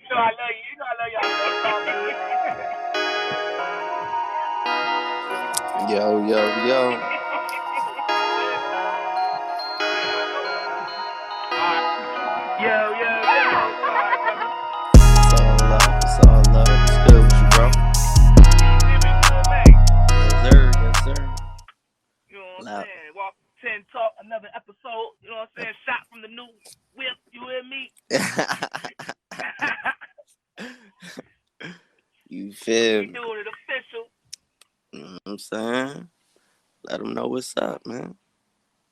know I love you. You know I love y'all. Yo. It's all love. It's good with you, bro. Yes, sir. You know what I'm saying? Walk TENtalk, another episode. You know what I'm saying? Shot from the new whip. You hear me? You feel We me? doing it official. You know what I'm saying? Let them know what's up, man.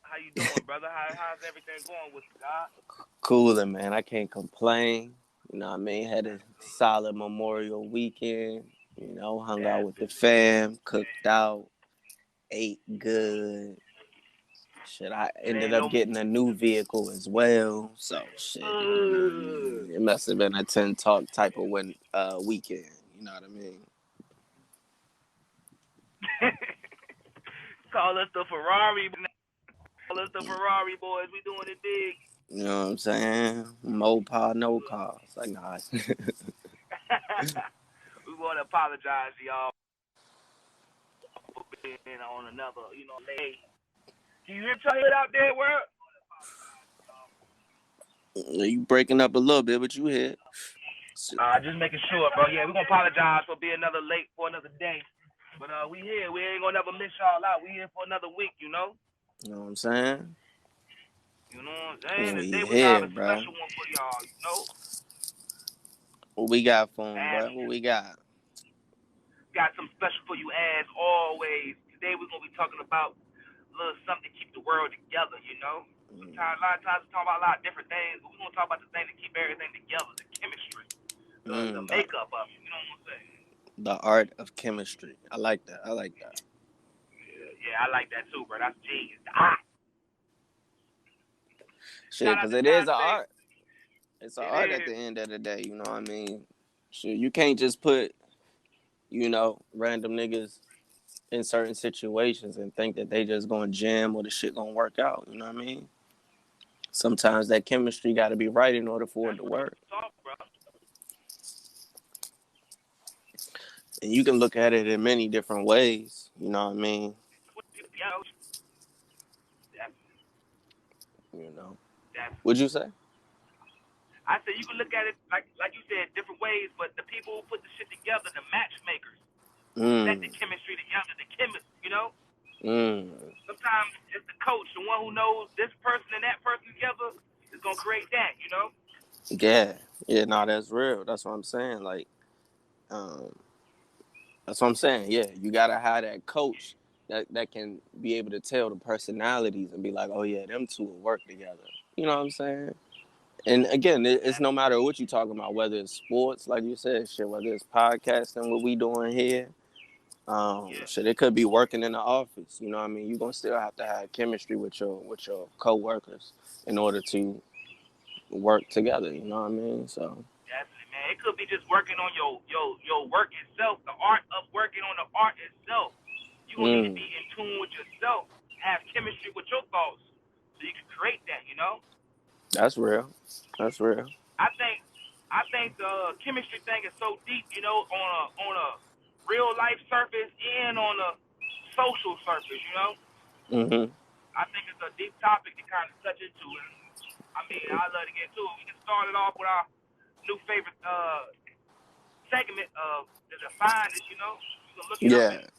How you doing, brother? How's everything going with you, God? Cooling, man. I can't complain. You know what I mean? Had a solid Memorial weekend. You know, hung out with the fam, cooked out, ate good. Shit, I ended up getting a new vehicle as well. So, shit, it must have been a TENtalk type of weekend. You know what I mean? Call us the Ferrari. Call us the Ferrari boys. We doing it big. You know what I'm saying? Mopar, no cars. Like, nah. We want to apologize to y'all for being on another, late. Can you hear it out there, world? You breaking up a little bit, but you here. Just making sure, bro. Yeah, we're going to apologize for being another late for another day. But we here. We ain't going to never miss y'all out. We here for another week, you know? You know what I'm saying? You know what I'm saying? Today we here, got a special one for y'all, you know? What we got for him, bro? What we got? Got something special for you as always. Today we're going to be talking about a little something to keep the world together, you know? Sometimes, a lot of times we talk about a lot of different things, but we're going to talk about the thing that keep everything together, the chemistry, the makeup of it, you know what I'm saying? The art of chemistry. I like that. Yeah, I like that too, bro. That's genius. Ah! Shit, because it is an art. It's an art at the end of the day, you know what I mean? Shit, you can't just put, random niggas in certain situations and think that they just gonna jam or the shit gonna work out, you know what I mean? Sometimes that chemistry got to be right in order for it to work. And you can look at it in many different ways, you know what I mean? You know. What'd you say? I said you can look at it like you said, different ways, but the people who put the shit together, the matchmakers, set the chemistry together, the chemists, you know? Sometimes it's the coach, the one who knows this person and that person together is gonna create that, you know? Yeah, no, that's real. That's what I'm saying. Like, that's what I'm saying. Yeah, you gotta have that coach that can be able to tell the personalities and be like, oh yeah, them two will work together. You know what I'm saying? And again, it's no matter what you're talking about, whether it's sports, like you said, shit, whether it's podcasting, what we doing here, shit, it could be working in the office. You know what I mean? You're gonna still have to have chemistry with your coworkers in order to work together. You know what I mean? So. Definitely, man. It could be just working on your work itself, the art of working on the art itself. You gonna need to be in tune with yourself, have chemistry with your thoughts, so you can create that. You know. That's real. I think the chemistry thing is so deep, you know, on a real life surface and on a social surface, you know. I think it's a deep topic to kind of touch into, and I mean, I'd love to get to it. We can start it off with our new favorite segment of the Define It, you know. You can look it up. And,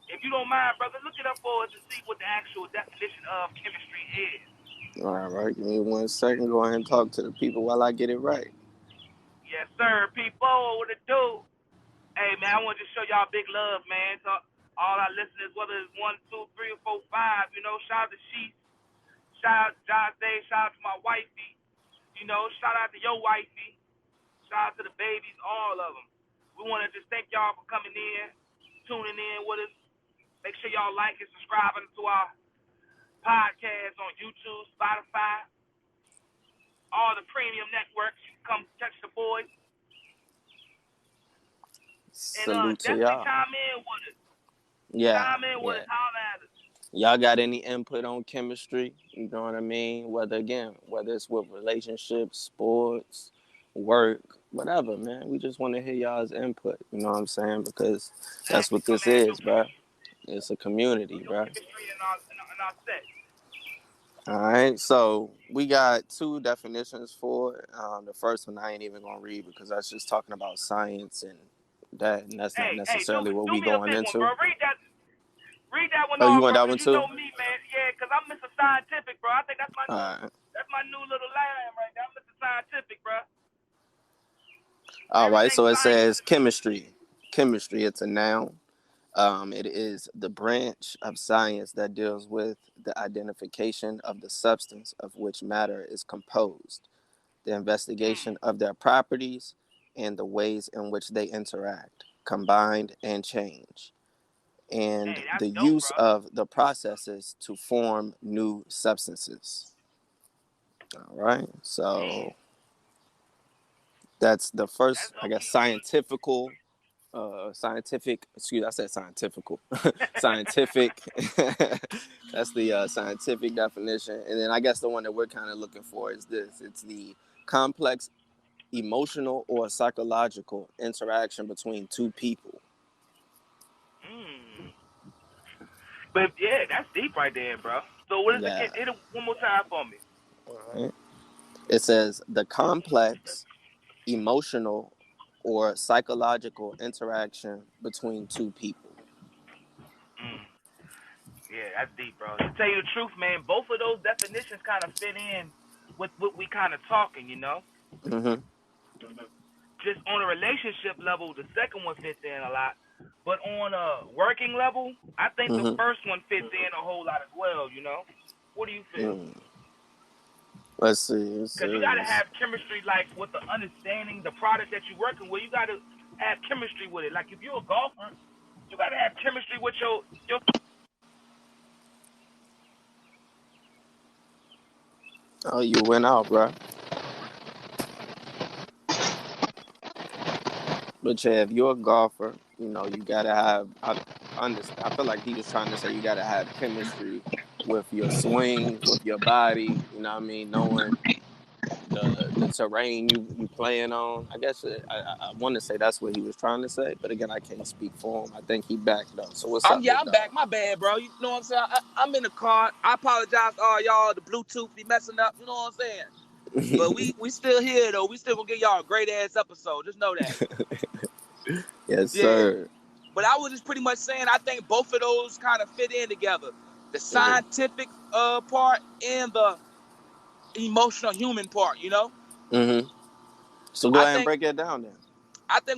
if you don't mind, brother, look it up for us to see what the actual definition of chemistry is. All right, give me 1 second. Go ahead and talk to the people while I get it right. Yes, sir, people. What it do? Hey, man, I want to show y'all big love, man. So all our listeners, whether it's 1, 2, 3, or 4, 5, you know, shout out to Sheets, shout out to John Day, shout out to my wifey, you know, shout out to your wifey, shout out to the babies, all of them. We want to just thank y'all for coming in, tuning in with us. Make sure y'all like and subscribing to our podcast on YouTube, Spotify, all the premium networks. You can come touch the boys. Salute to definitely y'all. Chime in with us. Yeah. Chime in with us. Holler at us. Y'all got any input on chemistry? You know what I mean? Whether it's with relationships, sports, work, whatever, man. We just want to hear y'all's input. You know what I'm saying? Because that's Exactly. what Come this in, is, bro. It's a community, show bro. chemistry in our set. All right, so we got two definitions for it. The first one I ain't even gonna read because that's just talking about science and that's not Hey, necessarily what do we me a going big one, into. bro. Read that one Oh, you off, want bro, that because one you too? know me, man. Yeah, because I'm Mr. Scientific, bro. I think that's All right. my new little lamb right there. I'm Mr. Scientific, bro. All right. Everything So it science says to me. chemistry. Chemistry. It's a noun. It is the branch of science that deals with the identification of the substance of which matter is composed, the investigation of their properties, and the ways in which they interact, combine, and change, and Hey, that's the dope, use bro. of the processes to form new substances. All right. Damn, So that's the first, that's I low guess, key deep. scientific, excuse, I said scientifical, scientific. That's the scientific definition. And then I guess the one that we're kind of looking for is this. It's the complex emotional or psychological interaction between two people. Mm. But yeah, that's deep right there, bro. So what is it? Yeah. Hit it one more time for me. All right. It says the complex emotional or psychological interaction between two people. Mm. Yeah, that's deep, bro. To tell you the truth, man, both of those definitions kind of fit in with what we kind of talking, you know. Mm-hmm. Just on a relationship level, the second one fits in a lot. But on a working level, I think the Mm-hmm. first one fits in a whole lot as well, you know. What do you feel? Mm. Let's see. It Because you got to says, have chemistry, like with the understanding the product that you're working with. You got to have chemistry with it. Like if you're a golfer, you got to have chemistry with your. oh, you went out, bro. But yeah, if you're a golfer, you know, you gotta have. I feel like he was trying to say you gotta have chemistry with your swing, with your body. You know what I mean? Knowing the terrain you playing on. I guess I want to say that's what he was trying to say, but again, I can't speak for him. I think he backed up. So what's up, big I'm back. dog? My bad, bro. You know what I'm saying? I'm in the car. I apologize to all y'all. The Bluetooth be messing up. You know what I'm saying? But we still here though. We still gonna get y'all a great ass episode. Just know that. Yes, Yeah. sir. But I was just pretty much saying I think both of those kind of fit in together. The Mm-hmm. scientific part and the emotional human part, you know? Mm-hmm. So go I ahead and think break it down then.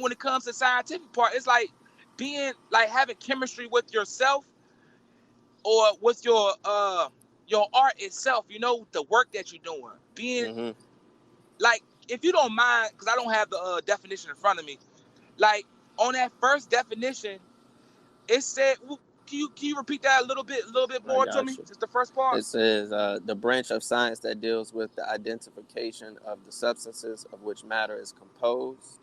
when it comes to scientific part, it's like being like having chemistry with yourself or with your art itself, you know, the work that you're doing. Being Mm-hmm. like, if you don't mind, because I don't have the definition in front of me, like on that first definition, it said, can you repeat that a little bit I more to got me? you. Just the first part. It says the branch of science that deals with the identification of the substances of which matter is composed.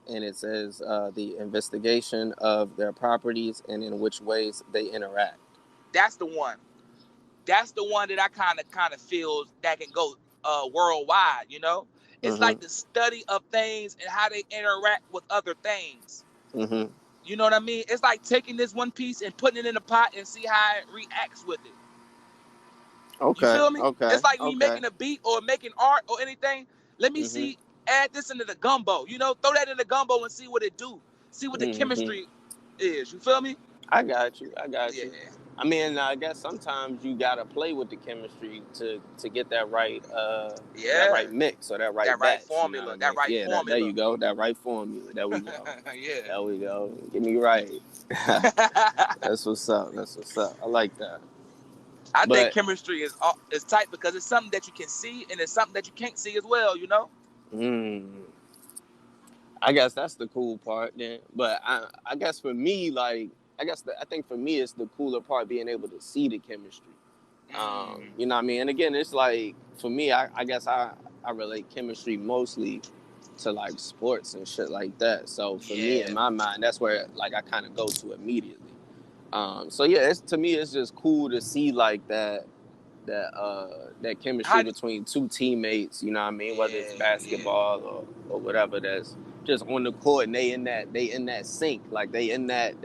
And it says the investigation of their properties and in which ways they interact. That's the one. That's the one that I kind of feel that can go worldwide. You know, it's like Mm-hmm. the study of things and how they interact with other things. Mm-hmm. You know what I mean? It's like taking this one piece and putting it in a pot and see how it reacts with it. You Okay. feel me? Okay. It's like me Okay. making a beat or making art or anything. Let me Mm-hmm. see, add this into the gumbo. You know, throw that in the gumbo and see what it do. See what the Mm-hmm. chemistry is. You feel me? I got you. I got Yeah. you. I mean, I guess sometimes you gotta play with the chemistry to get that Yeah. right mix or that right That right batch. You know what formula. I That mean? right Yeah. There formula. you go. That right formula. There we go. Yeah. There we go. Get me right. That's what's up. That's what's up. I like that. I think But chemistry is tight because it's something that you can see and it's something that you can't see as well, you know? mm, I guess that's the cool part then. But I guess for me, like I think for me it's the cooler part being able to see the chemistry. Mm. You know what I mean? And again, it's like for me, I guess I relate chemistry mostly to like sports and shit like that. So for me, in Yeah. my mind, that's where like I kind of go to immediately. So yeah, to me, it's just cool to see like that that chemistry between two teammates, you know what I mean? Whether it's basketball or whatever, that's just on the court and they in that sync, like they in that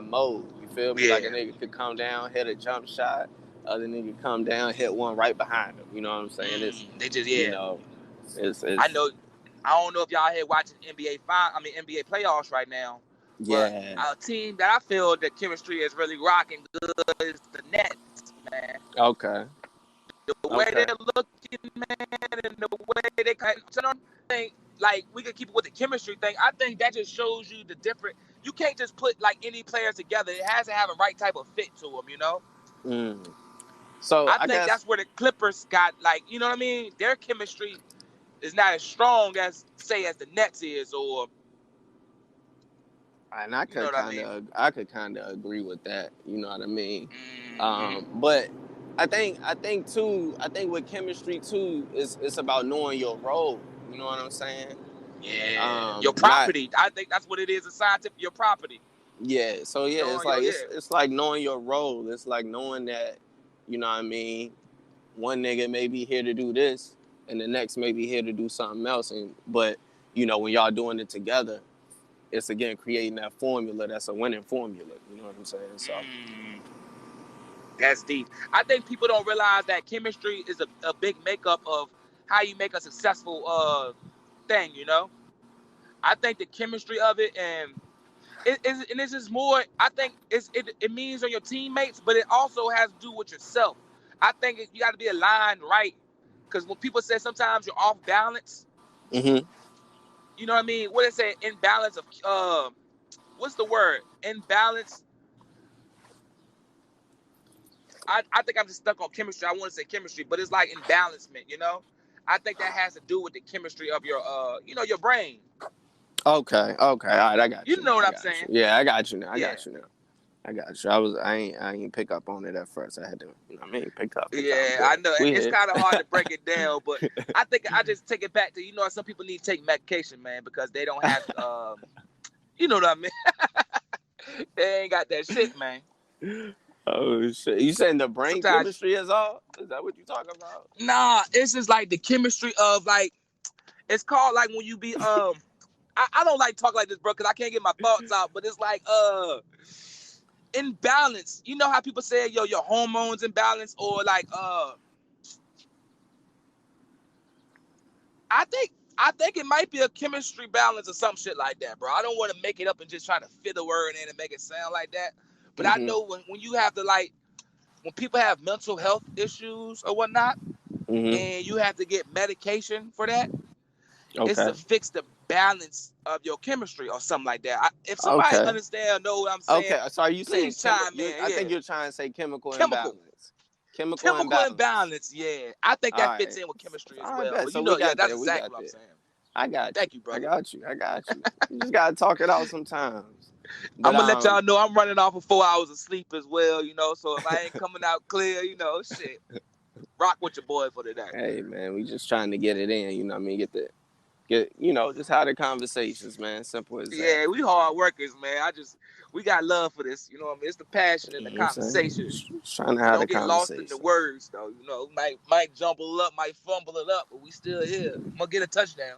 mode. You feel me? Like a nigga could come down, hit a jump shot, other nigga come down, hit one right behind him. You know what I'm saying? You know, it's I know. I don't know if y'all here watching NBA playoffs right now. But a team that I feel the chemistry is really rocking good is the Nets, man. Okay. The way they're looking, man, and the way they kind of think, like, we could keep it with the chemistry thing. I think that just shows you the different. You can't just put like any players together. It has to have a right type of fit to them, you know. So I think that's where the Clippers got, like, you know what I mean. Their chemistry is not as strong as the Nets is, or. And I could kind of agree with that. You know what I mean? But I think with chemistry too, it's about knowing your role. You know what I'm saying? Yeah. Your property. I think that's what it is. A scientific, your property. Yeah. So it's like knowing your role. It's like knowing that, you know what I mean, one nigga may be here to do this, and the next may be here to do something else. But you know, when y'all doing it together, it's again creating that formula that's a winning formula. You know what I'm saying? So that's deep. I think people don't realize that chemistry is a big makeup of how you make a successful thing. You know, I think the chemistry of it and this is more. I think it means on your teammates, but it also has to do with yourself. I think you got to be aligned right, because when people say sometimes you're off balance. You know what I mean? What is it? Imbalance of what's the word? Imbalance. I think I'm just stuck on chemistry. I want to say chemistry, but it's like imbalancement, you know? I think that has to do with the chemistry of your your brain. Okay. All right, I got you. You know what I'm saying? Yeah, I got you now. I got you. I ain't pick up on it at first. I had to, you know what I mean, pick up. I know. It's kind of hard to break it down, but I think I just take it back to, some people need to take medication, man, because they don't have, you know what I mean? They ain't got that shit, man. Oh, shit. You saying the brain chemistry is all? Is that what you talking about? Nah, it's just like the chemistry of, like, it's called, like, when you be, I don't like talk like this, bro, because I can't get my thoughts out, but it's like, imbalance. You know how people say, your hormones imbalance, or like, I think it might be a chemistry balance or some shit like that, bro. I don't want to make it up and just try to fit a word in and make it sound like that. But I know when you have to, like, when people have mental health issues or whatnot, and you have to get medication for that, it's to fix the balance of your chemistry or something like that. If somebody understand, know what I'm saying. Okay, so are you saying chime in? I think you're trying to say chemical imbalance. Chemical imbalance, yeah. I think that fits in with chemistry as well. But so that's exactly what I'm saying. I got you. Thank you, brother. I got you. You just gotta talk it out sometimes. But I'm gonna let y'all know I'm running off of 4 hours of sleep as well, so if I ain't coming out clear, shit. Rock with your boy for today. Hey man, we just trying to get it in, you know what I mean? Get just have the conversations, man. Simple as that. Yeah, we hard workers, man. We got love for this, you know what I mean? It's the passion and the conversation. Just trying to have the conversation. Don't get lost in the words, though. Might jumble up, might fumble it up, but we still here. I'm gonna get a touchdown.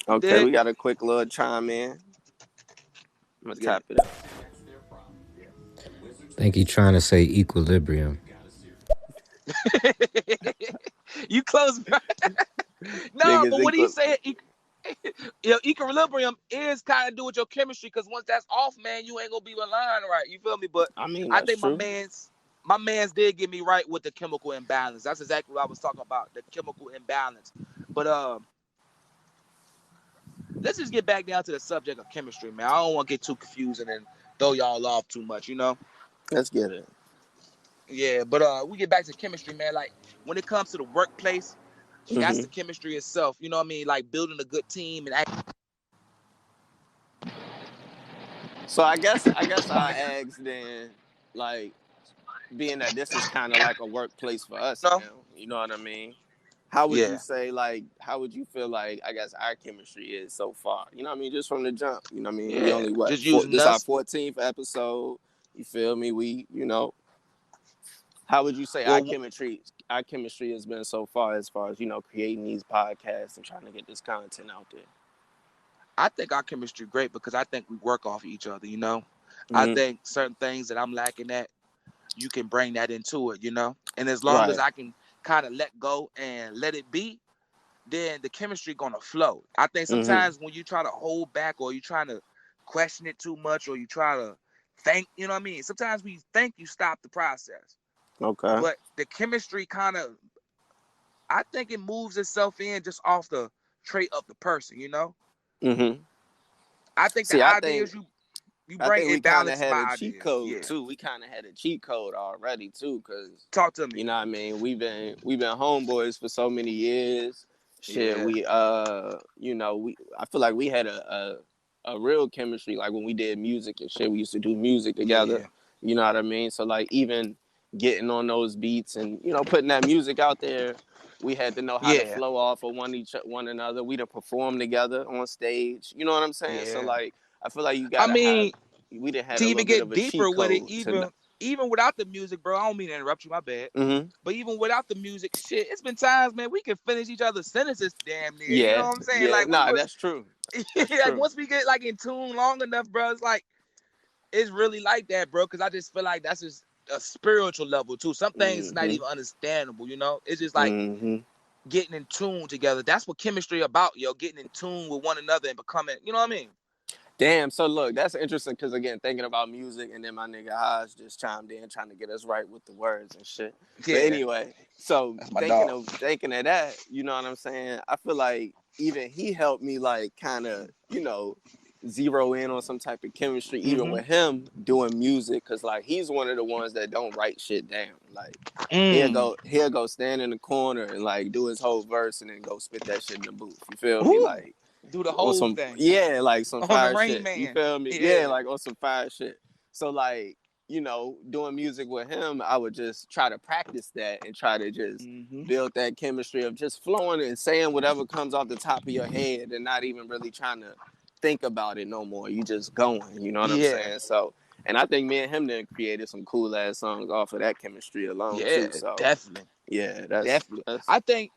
Okay, we got a quick little chime in. I'm gonna tap it up. I think he's trying to say equilibrium. You close, bro. No, but what do you say? Equilibrium is kind of do with your chemistry, because once that's off, man, you ain't gonna be aligned right. You feel me? But I mean, I think true. my man's did get me right with the chemical imbalance. That's exactly what I was talking about, the chemical imbalance. But let's just get back down to the subject of chemistry, man. I don't want to get too confused and then throw y'all off too much, Let's get it. Yeah, but we get back to chemistry, man. Like, when it comes to the workplace, that's the chemistry itself. You know what I mean? Like, building a good team and So I guess I asked then, like, being that this is kind of like a workplace for us now, you know what I mean? How would you say, like, how would you feel like, I guess, our chemistry is so far? You know what I mean? Just from the jump, you know what I mean? We only, this our 14th episode, you feel me? We, How would you say Well, our chemistry has been so far as creating these podcasts and trying to get this content out there? I think our chemistry great because I think we work off each other, you know. I Mm-hmm. think certain things that I'm lacking at, you can bring that into it, you know. And as long as Right. I can kind of let go and let it be, then the chemistry gonna flow. I think Mm-hmm. sometimes when you try to hold back or you trying to question it too much or you try to think, you know what I mean? Sometimes we think you stop the process. Okay. But the chemistry kind of, I think it moves itself in just off the trait of the person, you know? Mm-hmm. I think See, the ideas you I bring think we it kind of balance had my a cheat ideas. code Yeah. too. We kind of had a cheat code already too, because Talk to me. you know what I mean. We've been homeboys for so many years. Shit, Yeah. we I feel like we had a real chemistry. Like when we did music and shit, we used to do music together. Yeah. You know what I mean. So like even getting on those beats and putting that music out there, we had to know how to Yeah. flow off of one another. We to perform together on stage. You know what I'm saying? So Yeah. like I feel like you I gotta have. mean, We done had to a even little bit of get a cheat deeper with it, code to. even without the music, bro. I don't mean to interrupt you, my bad. Mm-hmm. But even without the music, shit, it's been times, man, we can finish each other's sentences damn near. You know Yeah, what I'm saying? yeah. Like we Nah, would that's true. That's like true. once we get like in tune long enough, bro, it's like it's really like that, bro. Cause I just feel like that's just a spiritual level too. Some things not Mm-hmm. even understandable, you know? It's just like Mm-hmm. getting in tune together. That's what chemistry about, yo. Getting in tune with one another and becoming, you know what I mean? Damn. So look, that's interesting because again, thinking about music, and then my nigga Hodge just chimed in trying to get us right with the words and shit. But Yeah, anyway, so that's my dog. thinking of that, you know what I'm saying? I feel like even he helped me like kind of zero in on some type of chemistry, even with him doing music, because like he's one of the ones that don't write shit down. Like he'll go stand in the corner and like do his whole verse and then go spit that shit in the booth. You feel me? Woo! Like Do the on whole some thing like some on the fire Rain shit. You Man. feel me? Yeah. Yeah, like on some fire shit. So like doing music with him, I would just try to practice that and try to just build that chemistry of just flowing and saying whatever comes off the top of your head and not even really trying to think about it no more. You just going, you know what I'm Yeah. saying? So, and I think me and him then created some cool ass songs off of that chemistry alone Yeah, too. So, definitely. yeah, Definitely. that's I think.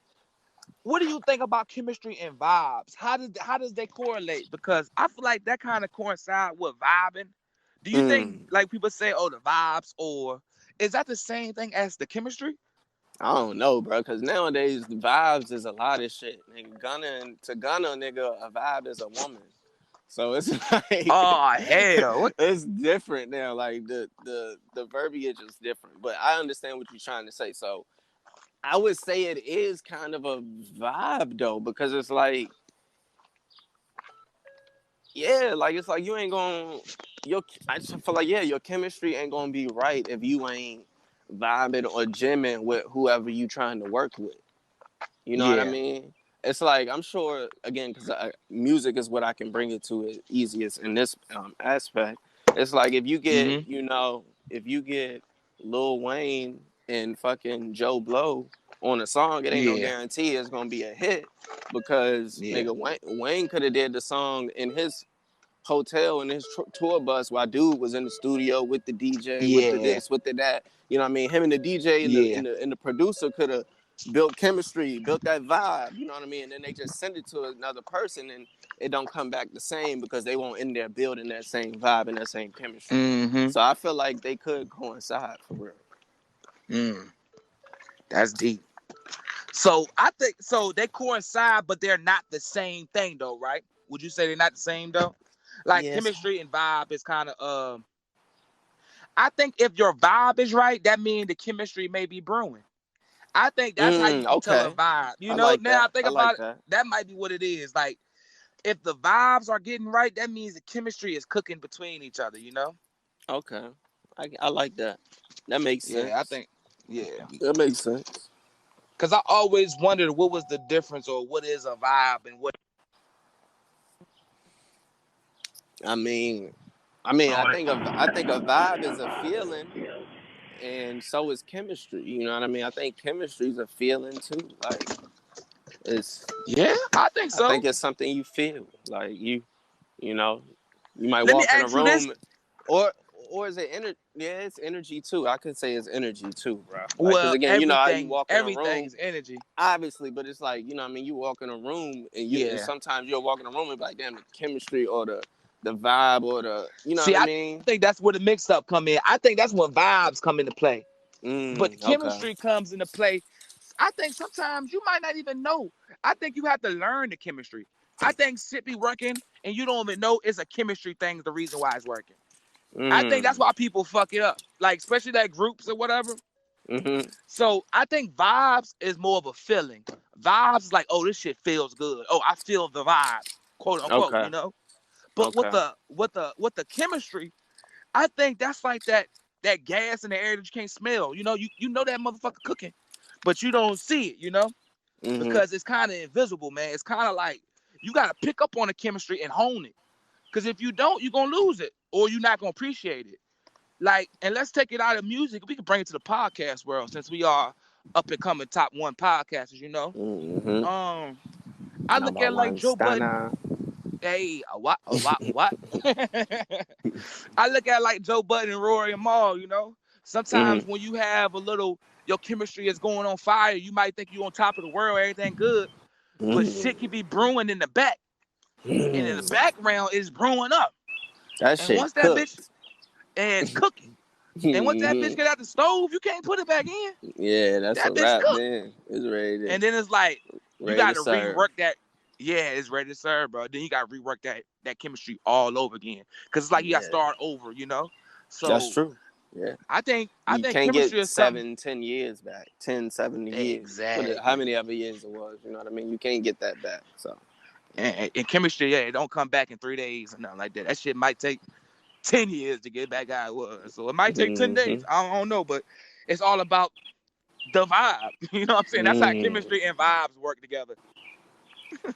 What do you think about chemistry and vibes? How does they correlate? Because I feel like that kind of coincide with vibing. Do you think like people say, oh, the vibes, or is that the same thing as the chemistry? I don't know, bro, because nowadays the vibes is a lot of shit. Nigga, Gunna, nigga, a vibe is a woman. So it's like, Oh hell! What? it's different now. Like the verbiage is different, but I understand what you're trying to say. So I would say it is kind of a vibe though, because it's like, yeah, like it's like you ain't gonna I just feel like your chemistry ain't gonna be right if you ain't vibing or jamming with whoever you trying to work with. You know what I Yeah. mean? It's like I'm sure again because music is what I can bring it to it easiest in this aspect. It's like if you get Lil Wayne and fucking Joe Blow on a song, it ain't no Yeah. guarantee it's gonna be a hit because Yeah. nigga Wayne could have did the song in his hotel in his tour bus while dude was in the studio with the DJ with the Yeah. this with the that. You know what I mean? Him and the DJ and Yeah. the producer could have built chemistry, built that vibe. You know what I mean? And then they just send it to another person and it don't come back the same because they won't in there building that same vibe and that same chemistry. So I feel like they could coincide for real. That's deep. So I think so they coincide, but they're not the same thing though, right? Would you say they're not the same though? Like Yes. chemistry and vibe is kind of I think if your vibe is right, that means the chemistry may be brewing. I think that's how you can tell a vibe. You I know, like now I that. think I like about that. it, that might be what it is. Like if the vibes are getting right, that means the chemistry is cooking between each other, you know? Okay. I like that. That makes sense. Yeah, I think yeah. That makes sense. Cause I always wondered what was the difference or what is a vibe and what I think a vibe is a feeling, and so is chemistry. You know what I mean? I think chemistry is a feeling too. Like I think so. I think it's something you feel. Like you know, you might Let me walk in a ask you this. room, or or is it energy? Yeah, it's energy too. I could say it's energy too, bro. Like, Well, because again, you know how you walk in a room, everything's energy. obviously, but it's like, you know what I mean, you walk in a room and Yeah. sometimes you'll walk in a room and be like, damn, the chemistry or the vibe or the, you know See, what I I mean? think that's where the mix-up come in. I think that's when vibes come into play. But Okay. chemistry comes into play. I think sometimes you might not even know. I think you have to learn the chemistry. I think shit be working and you don't even know it's a chemistry thing is the reason why it's working. I think that's why people fuck it up. Like, especially that groups or whatever. Mm-hmm. So I think vibes is more of a feeling. Vibes is like, oh, this shit feels good. Oh, I feel the vibe, quote unquote, Okay. you know? But Okay. with the chemistry, I think that's like that gas in the air that you can't smell. You know, you know that motherfucker cooking, but you don't see it, you know? Mm-hmm. Because it's kind of invisible, man. It's kind of like you got to pick up on the chemistry and hone it. Because if you don't, you're going to lose it or you're not going to appreciate it. Like, and let's take it out of music. We can bring it to the podcast world since we are up and coming top 1 podcasters, you know? Mm-hmm. I look Number at like one Joe Budden. stunner. Hey, what? I look at like Joe Budden and Rory and Maul, you know? Sometimes when you have a little, your chemistry is going on fire, you might think you're on top of the world, everything good, but shit can be brewing in the back. And in the background is brewing up. That And shit once that cooked. bitch is cooking, and once that bitch get out the stove, you can't put it back in. Yeah, that's That a bitch wrap, cooked. man. It's ready to, And then it's like, you ready got to to serve. rework that. Yeah, it's ready to serve, bro. Then you got to rework that chemistry all over again. Because it's like you got to start over, you know? So that's true. Yeah. I think can't chemistry get is something. 10 years back. 10, 70 years. Exactly. How many other years it was, you know what I mean? You can't get that back. So And chemistry, yeah, it don't come back in 3 days or nothing like that. That shit might take 10 years to get back how it was. So it might take 10 days. I don't know, but it's all about the vibe. You know what I'm saying? That's how chemistry and vibes work together.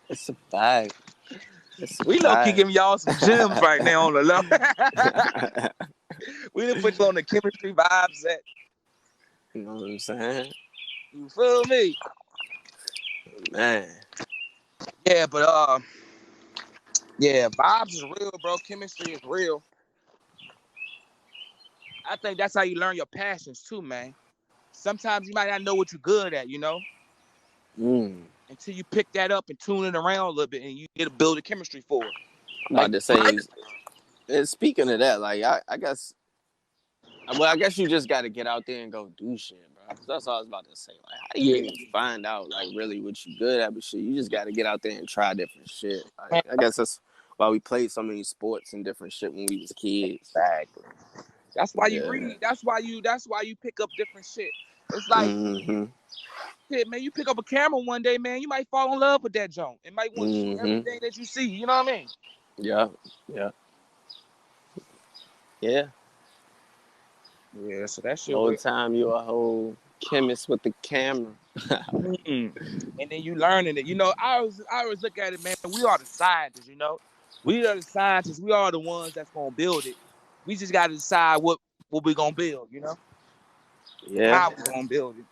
It's a fact. We low-key giving y'all some gems right now on the level. We didn't put you on the chemistry vibe set. You know what I'm saying? You feel me? Man. Yeah, but yeah, vibes is real, bro. Chemistry is real. I think that's how you learn your passions too, man. Sometimes you might not know what you're good at, you know? Until you pick that up and tune it around a little bit and you get to build a chemistry for it. I'm about to say, speaking of that, like, I guess you just got to get out there and go do shit, bro. That's all I was about to say. Like, how do you even find out, like, really what you good at? But shit, you just got to get out there and try different shit. Like, I guess that's why we played so many sports and different shit when we was kids. Exactly. That's why you read. That's why you pick up different shit. It's like, shit, man, you pick up a camera one day, man, you might fall in love with that joint. It might want to shoot everything that you see. You know what I mean? Yeah. Yeah, so that shit. Whole time you a whole chemist with the camera. And then you learning it. You know, I always look at it, man. We are the scientists, you know. We are the scientists. We are the ones that's gonna build it. We just gotta decide what we're gonna build, you know? Yeah. How we're gonna build it.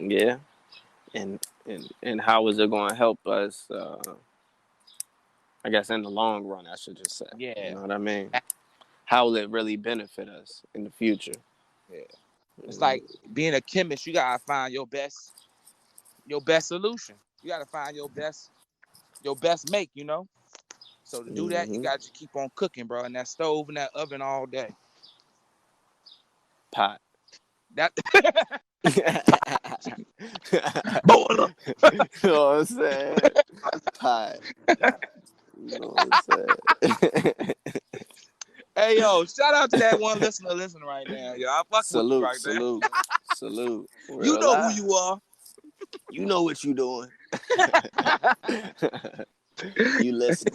Yeah. And how is it gonna help us I guess in the long run, I should just say. Yeah. You know what I mean? How will it really benefit us in the future? Yeah. It's like being a chemist, you gotta find your best solution. You gotta find your best make, you know? So to do that, you gotta just keep on cooking, bro, in that stove and that oven all day. Pot. That boiler. You know what I'm saying? Pot. You know what I'm saying? Hey, yo, shout out to that one listener right now. Yo, I fuck with you right now. Salute. You know who you are. You know what you doing. You listen.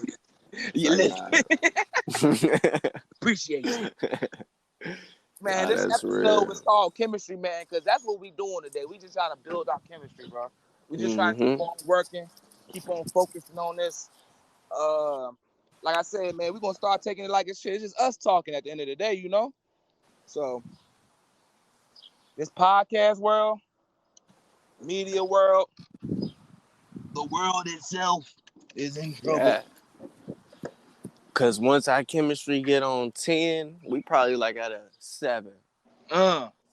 Appreciate you. Man, this episode was called Chemistry, man, because that's what we doing today. We just trying to build our chemistry, bro. We just trying to keep on working, keep on focusing on this. Like I said, man, we're going to start taking it like it's shit. It's just us talking at the end of the day, you know? So, this podcast world, media world, the world itself is in trouble. Cause once our chemistry get on 10, we probably like at a 7,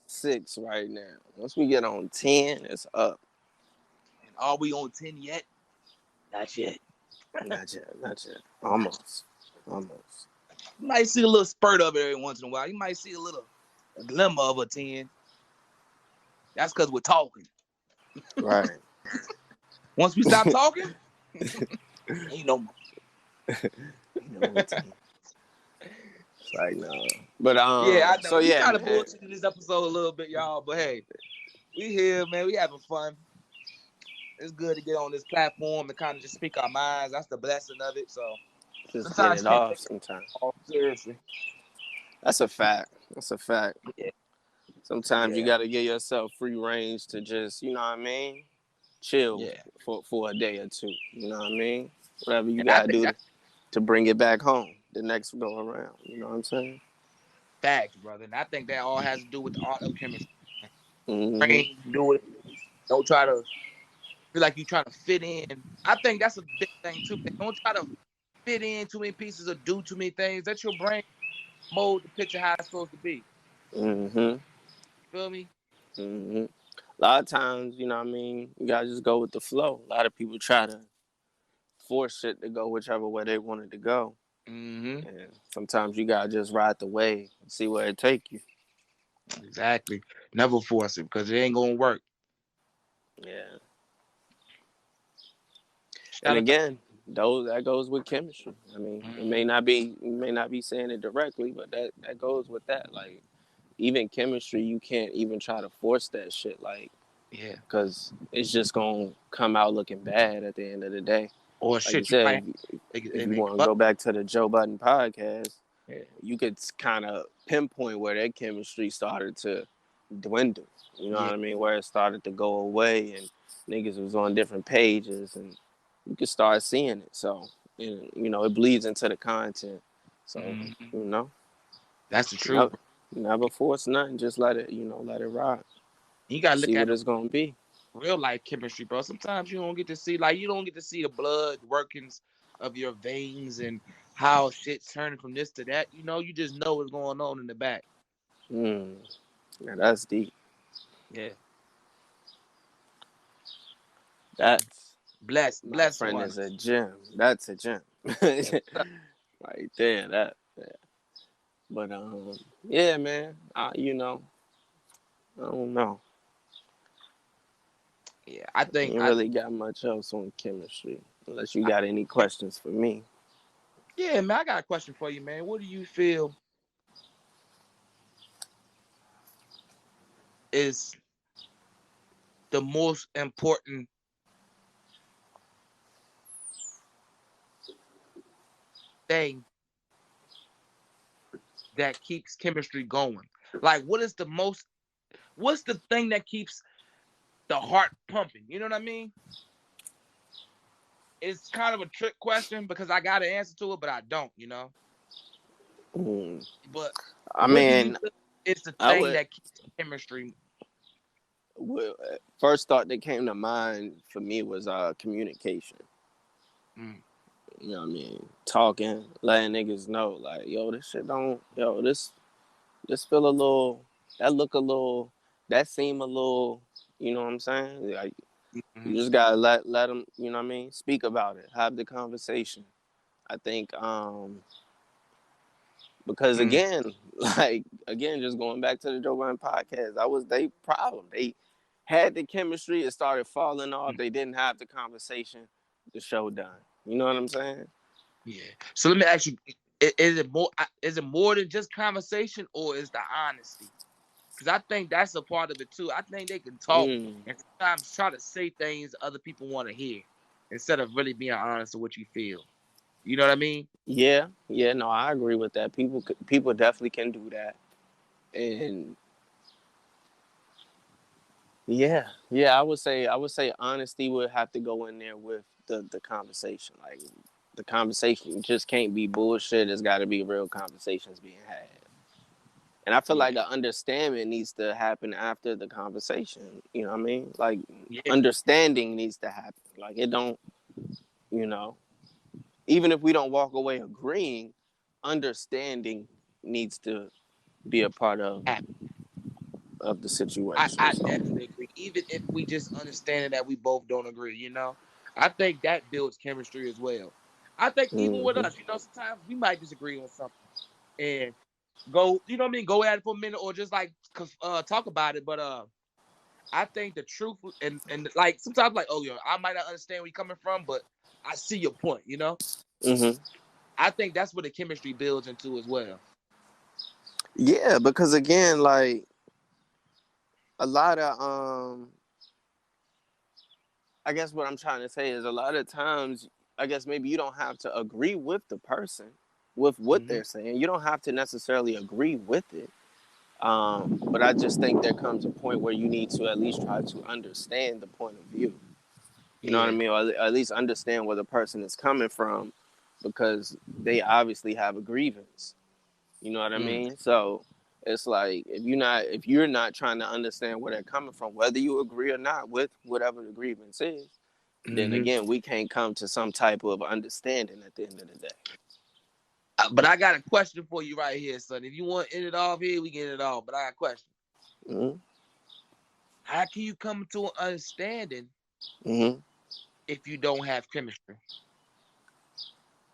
6 right now. Once we get on 10, it's up. And are we on 10 yet? Not yet. Not yet. Almost. You might see a little spurt of it every once in a while. You might see a glimmer of a 10. That's because we're talking. Right. Once we stop talking, ain't no more. It's like, no. But yeah, I know. so We yeah, kind of man. bullshit in this episode a little bit, y'all. But hey, we here, man. We having fun. It's good to get on this platform and kind of just speak our minds. That's the blessing of it. So Just get sometimes it you can't off take it sometimes. off seriously. That's a fact. Yeah. Sometimes you Yeah. got to give yourself free range to just, you know what I mean? Chill Yeah. for a day or two. You know what I mean? Whatever you And I got to think do that's to bring it back home the next go around. You know what I'm saying? facts, brother. And I think that all has to do with the art of chemistry. Mm-hmm. Train, do it. Don't try to feel like you trying to fit in. I think that's a big thing too. Don't try to fit in too many pieces or do too many things. Let your brain mold the picture how it's supposed to be. Mm-hmm. Feel me? Mm-hmm. A lot of times, you know what I mean? You got to just go with the flow. A lot of people try to force shit to go whichever way they want it to go. Mm-hmm. And sometimes you got to just ride the wave and see where it take you. Exactly. Never force it because it ain't gonna work. Yeah. And Shout out to again, that goes with chemistry. I mean, you may not be saying it directly, but that goes with that. Like even chemistry, you can't even try to force that shit. Like yeah. because it's just gonna come out looking bad at the end of the day. Or Like you shit you said, might if you make want to go back to the Joe Budden podcast, yeah. you could kind of pinpoint where that chemistry started to dwindle. You know what I mean? Where it started to go away and niggas was on different pages and you could start seeing it. So, you know, it bleeds into the content. So, you know, That's the truth. never force nothing. Just let it ride. You gotta look See at what it's going to be. real life chemistry, bro. Sometimes you don't get to see the blood workings of your veins and how shit's turning from this to that. You know, you just know what's going on in the back. Yeah, that's deep. Yeah. That's Bless my friend one. is a gem. That's a gem. Right there. That. Yeah. But yeah, man. You know, I don't know. Yeah, I think Ain't really got much else on chemistry, unless you got any questions for me. yeah, man, I got a question for you, man. What do you feel is the most important thing that keeps chemistry going? Like, what's the thing that keeps the heart pumping? You know what I mean? It's kind of a trick question because I got an answer to it, but I don't, you know? But I what do you mean, think is the I thing would. that keeps chemistry? First thought that came to mind for me was communication. You know what I mean? Talking, letting niggas know, like, yo, this shit don't, yo, this feel a little, that look a little, that seem a little, you know what I'm saying? Like, you just gotta let them, you know what I mean? Speak about it, have the conversation. I think, because again, just going back to the Joe Budden podcast, that was their problem. They had the chemistry, it started falling off. They didn't have the conversation, the show done. You know what I'm saying? Yeah. So let me ask you: is it more than just conversation, or is the honesty? Because I think that's a part of it too. I think they can talk and sometimes try to say things other people want to hear instead of really being honest with what you feel. You know what I mean? Yeah, no, I agree with that. People definitely can do that, and yeah, I would say honesty would have to go in there with the conversation. Like the conversation just can't be bullshit. It's got to be real conversations being had. And I feel like the understanding needs to happen after the conversation. You know what I mean? Like Yeah. understanding needs to happen. Like it don't, you know. even if we don't walk away agreeing, understanding needs to be a part of the situation. I So, definitely agree. Even if we just understand that we both don't agree, I think that builds chemistry as well. I think even with mm-hmm. us, sometimes we might disagree on something and go, go at it for a minute or just like talk about it. But I think the truth and like sometimes like, oh, I might not understand where you're coming from, but I see your point. Mm-hmm. I think that's what the chemistry builds into as well. Yeah, because again, like a lot of I guess what I'm trying to say is a lot of times, I guess maybe you don't have to agree with the person, with what Mm-hmm. they're saying. You don't have to necessarily agree with it. But I just think there comes a point where you need to at least try to understand the point of view. You know what I Yeah. mean? Or at least understand where the person is coming from, because they obviously have a grievance. You know what I Mm. mean? So it's like if you're not trying to understand where they're coming from, whether you agree or not with whatever the grievance is, then Mm-hmm. again we can't come to some type of understanding at the end of the day. But I got a question for you right here, son. If you want to end it off here, we get it off. But I got a question. Mm-hmm. How can you come to an understanding Mm-hmm. if you don't have chemistry?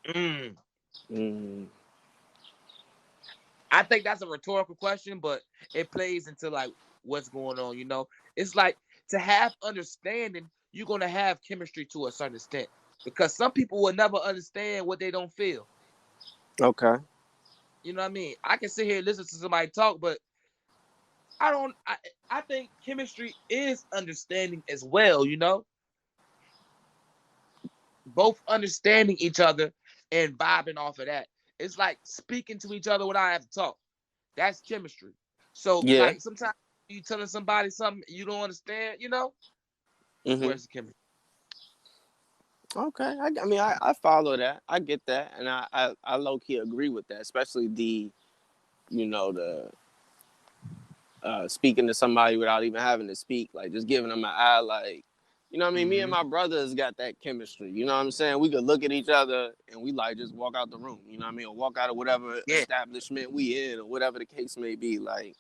Mm. Mm-hmm. I think that's a rhetorical question, but it plays into like what's going on. It's like to have understanding, you're gonna have chemistry to a certain extent because some people will never understand what they don't feel. Okay. You know what I mean? I can sit here and listen to somebody talk, but I don't. I think chemistry is understanding as well. Both understanding each other and vibing off of that. It's like speaking to each other without having to talk. That's chemistry. So, Yeah. like, sometimes you telling somebody something you don't understand, Mm-hmm. where's the chemistry? Okay. I mean, I follow that. I get that, and I low key agree with that, especially the speaking to somebody without even having to speak, like just giving them an eye, like, you know what I mean? Me and Mm-hmm. my brothers got that chemistry. You know what I'm saying? We could look at each other and we like just walk out the room. You know what I mean? Or walk out of whatever Yeah, establishment we in or whatever the case may be. Like,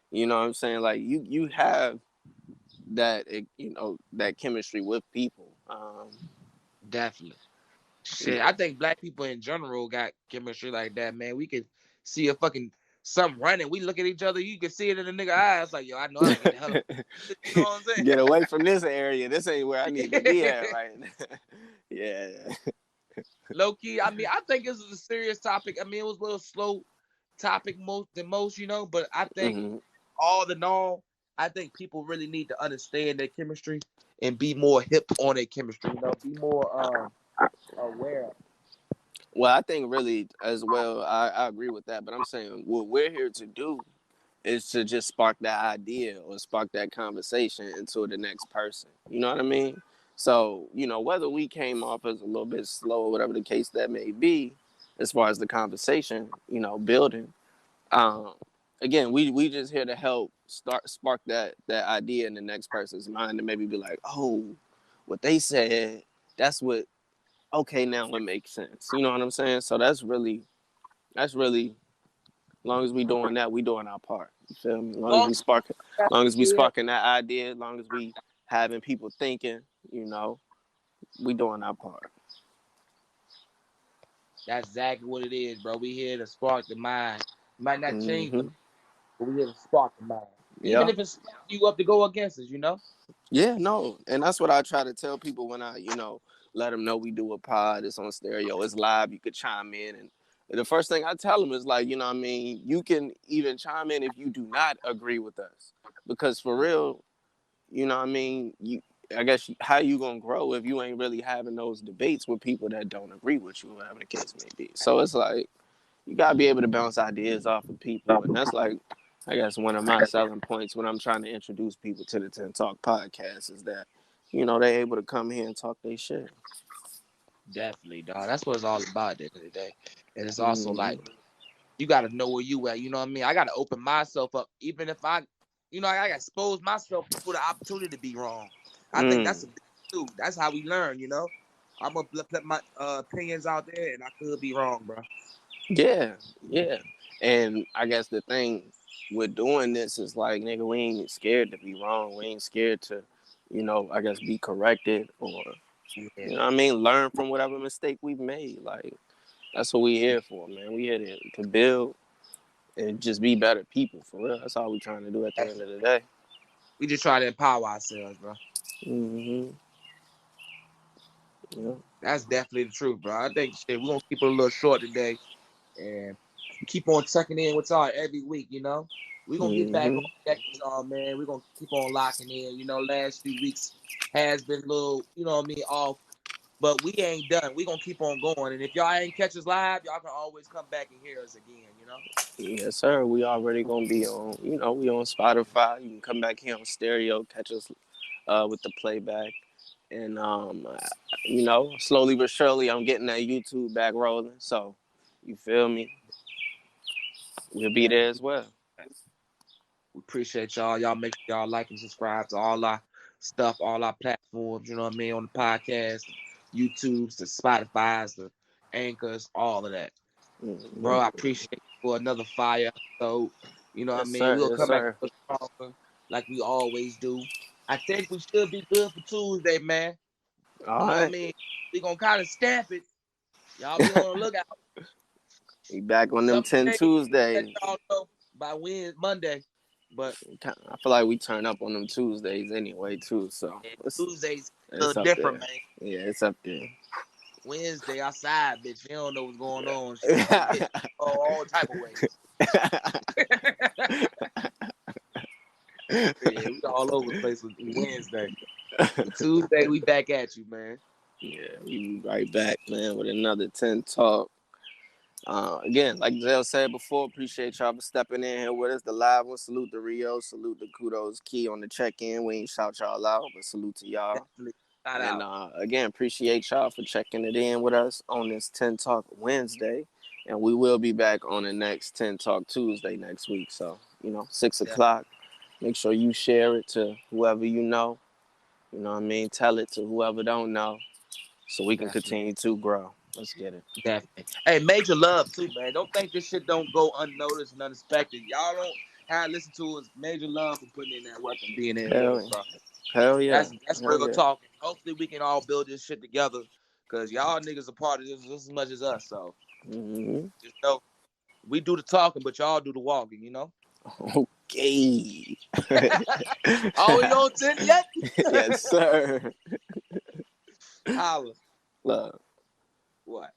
you know what I'm saying? Like you have that that chemistry with people. definitely. Shit, Yeah. I think black people in general got chemistry like that, man. We could see a fucking something running. We look at each other, you can see it in the nigga eyes. Like, yo, I know I gotta get the hell up. You know what I'm Get away from this area. This ain't where I need to be saying? at right now. Yeah. Low key, I mean, I think this is a serious topic. I mean, it was a little slow topic than most, but I think Mm-hmm. all in all, I think people really need to understand their chemistry and be more hip on their chemistry. Be more aware. Well, I think really as well, I agree with that. But I'm saying what we're here to do is to just spark that idea or spark that conversation into the next person. You know what I mean? So, whether we came off as a little bit slow or whatever the case that may be, as far as the conversation, building, um, again, we just here to help spark that idea in the next person's mind and maybe be like, oh, what they said, that's what, okay, now it makes sense. You know what I'm saying? So that's really, as long as we doing that, we doing our part. You feel me? Long, Long as we yeah, sparking that idea, as long as we having people thinking, we doing our part. that's exactly what it is, bro. We here to spark the mind. Might not change Mm-hmm. them, but we here to spark the mind. Even Yeah. if it's you up to go against us. Yeah, no. And that's what I try to tell people when I, let them know we do a pod. It's on stereo. It's live. You could chime in. And the first thing I tell them is like, you can even chime in if you do not agree with us. Because for real, I guess how you gonna grow if you ain't really having those debates with people that don't agree with you, whatever the case may be. So it's like you gotta be able to bounce ideas off of people, and that's like I guess one of my selling points when I'm trying to introduce people to the TENtalk Podcast is that they're able to come here and talk their shit. Definitely, dog. That's what it's all about at the end of the day. And it's also Mm-hmm. like you got to know where you at. You know what I mean? I got to open myself up, even if I got to expose myself for the opportunity to be wrong. I think that's a Mm. big too. That's how we learn. I'm gonna put my opinions out there, and I could be wrong, bro. Yeah, yeah. And I guess the thing with doing this is like, nigga, we ain't scared to be wrong. We ain't scared to, I guess be corrected or, Yeah. what I mean, learn from whatever mistake we've made. Like, that's what we here for, man. We here to build and just be better people, for real. That's all we trying to do at the end of the day. We just try to empower ourselves, bro. Mm-hmm. Yeah. That's definitely the truth, bro. I think shit, we're gonna keep it a little short today and keep on checking in with y'all every week, you know. We're gonna get back on deck with y'all, man. We're gonna keep on locking in. You know, last few weeks has been a little, you know what I mean, off. But we ain't done. We're gonna keep on going. And if y'all ain't catch us live, y'all can always come back and hear us again, you know. Yes, sir. We already gonna be on, we on Spotify. You can come back here on stereo, catch us with the playback. And slowly but surely I'm getting that YouTube back rolling. So you feel me? We'll be there as well. We appreciate y'all. Y'all make sure y'all like and subscribe to all our stuff, all our platforms, you know what I mean, on the podcast, YouTube's, the Spotify's, the Anchors, all of that. Bro, I appreciate you for another fire episode. You know what I mean? Sir. We'll Yes, come back sir. stronger like we always do. I think we should be good for Tuesday, man. All You know what I right. mean? We're going to kind of stamp it. Y'all be on the lookout. We back on them 10 Tuesdays. Let y'all know by Monday. But I feel like we turn up on them Tuesdays anyway, too. So Tuesdays a it's little up different, there. man. Yeah, it's up there. Wednesday outside, bitch. You don't know what's going on. Shit. All type of ways. Yeah, we all over the place with Wednesday. Tuesday, we back at you, man. Yeah, we be right back, man, with another TENtalk. Again, like Zel said before, appreciate y'all for stepping in here with us. The live one, salute the Rio, salute the Kudos Key on the check-in. We ain't shout y'all out, but salute to y'all. And again, appreciate y'all for checking it in with us on this TENtalk Wednesday. And we will be back on the next TENtalk Tuesday next week. So, 6 o'clock. Make sure you share it to whoever you know. You know what I mean? Tell it to whoever don't know so we can continue to grow. Let's get it. Definitely. Hey, major love too, man. Don't think this shit don't go unnoticed and unexpected. Y'all don't have to listen to us. Major love for putting in that work and being in with us, bro. Hell yeah. That's real talk. Hopefully we can all build this shit together because y'all niggas are part of this just as much as us. So just know we do the talking, but y'all do the walking, you know? Okay. Are we on 10 yet? Yes, sir. Holla. Love. What?